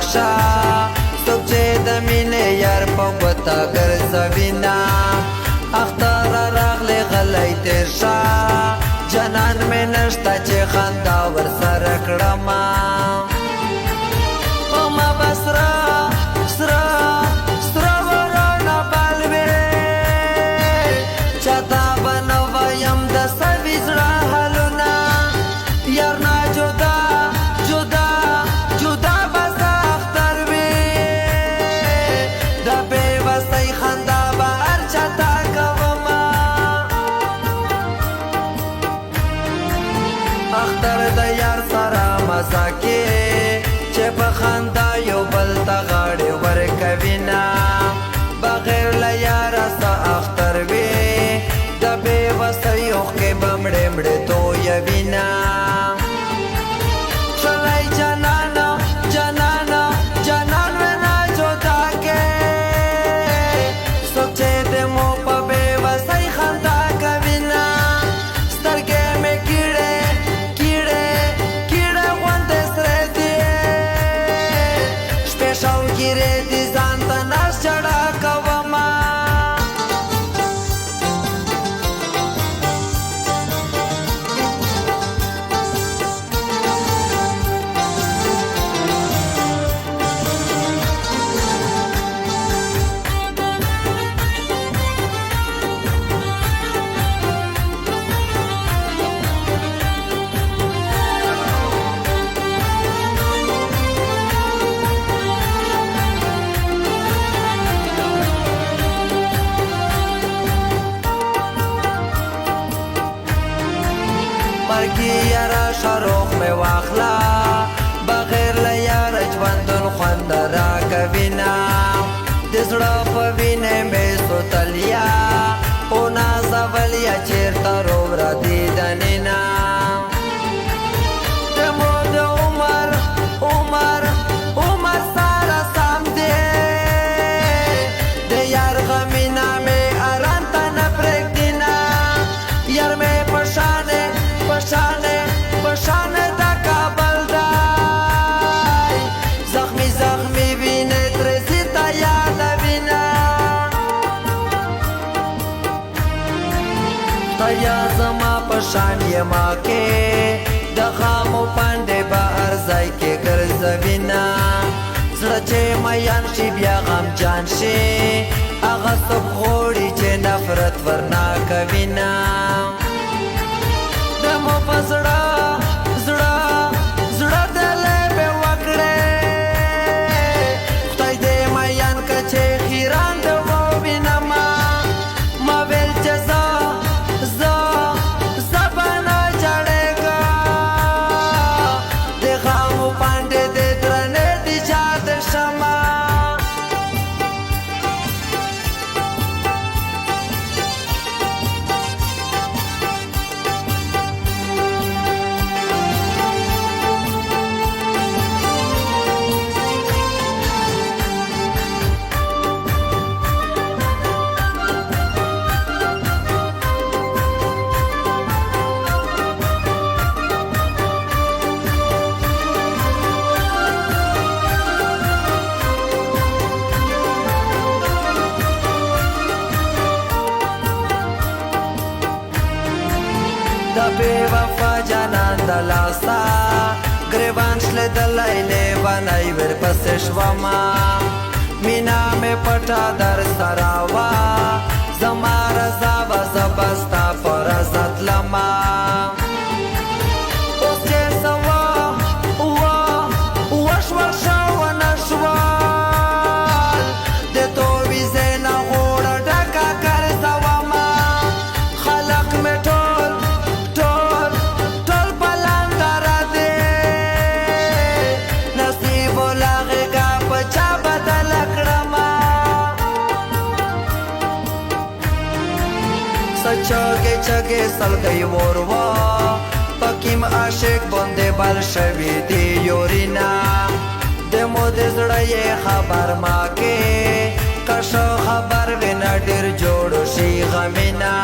رکشا څوک چې د مینې یار په ګوته ګرځوینه اختر راغلی غلی تیر شه جنان مې نشته چې خندا ورسره کړمه په ما به سره سره سره ورانه بل وې چاته به نه وایم د سوي زړه حالونه یار نه جدا جدا جدا به زه اختر وې د بېوسۍ خندا به هر چاته کومه اختر د یار سره مزه کې چې په خندا یو بل ته غاړې ورکوینه بغیر له یاره څه اختر وي د بېوسۍ اوښکې به مړې مړې تویوینه شلی جانانه جانانه جانان وینا جدا کې څوک چې د مو په بېوسۍ خندا کوینه سترګې مې کیړې کیړې کیړې غوندې سرې دي شپې شوګیرې دي ځان ته ناز جړه کومه مرګي یاره شاروخ مې واخله بغیر له یاره ژوندون خوند راکوینه د زړه په وینې مې سوتلیا او نازولیا چېرته روبره دي دننه د مو د عمر عمر عمر سره سم دی د یار غمینه مې ارام ته نه پرېږدینه یار مې په شانې پشانه د کابل دی زخمی زخمی وینې ترې ته یادوینه خدایا زما په شان یې ما کې د خامو پانډې به هر ځای کې ګرځوینه زړه چې میان شي بیا غمجان شي هغه څوک غواړي چې نفرت ورنه کوینه د مو په زړه زړه زړه دلې به وکړې خدای دې میان که چې خیران د ووینمه ما ویل چې زه به نه جړېږه د غمو پانډې دې درنې دي جاد شمه د بېوفا جانان د لاسه ګریوان شلېدلی لیونی ورپسې شومه مینه مې پټه در سره وه زما رضا به زه به ستا په رضا تلمه اوس چې څه وشول ښه ونه شول د توویزې نه غوړه ډکه ګرځومه خلق مې ټول په لندره دی نصیب ولا غېږه په چا بدله کړمه څه چږې چږې سلګۍ ور وه پکیم عاشق باندې بل شوي دي یورینه د مو د زړه یې خبر ما کې که ښه خبر وي نه ډېر جوړ شي غمینه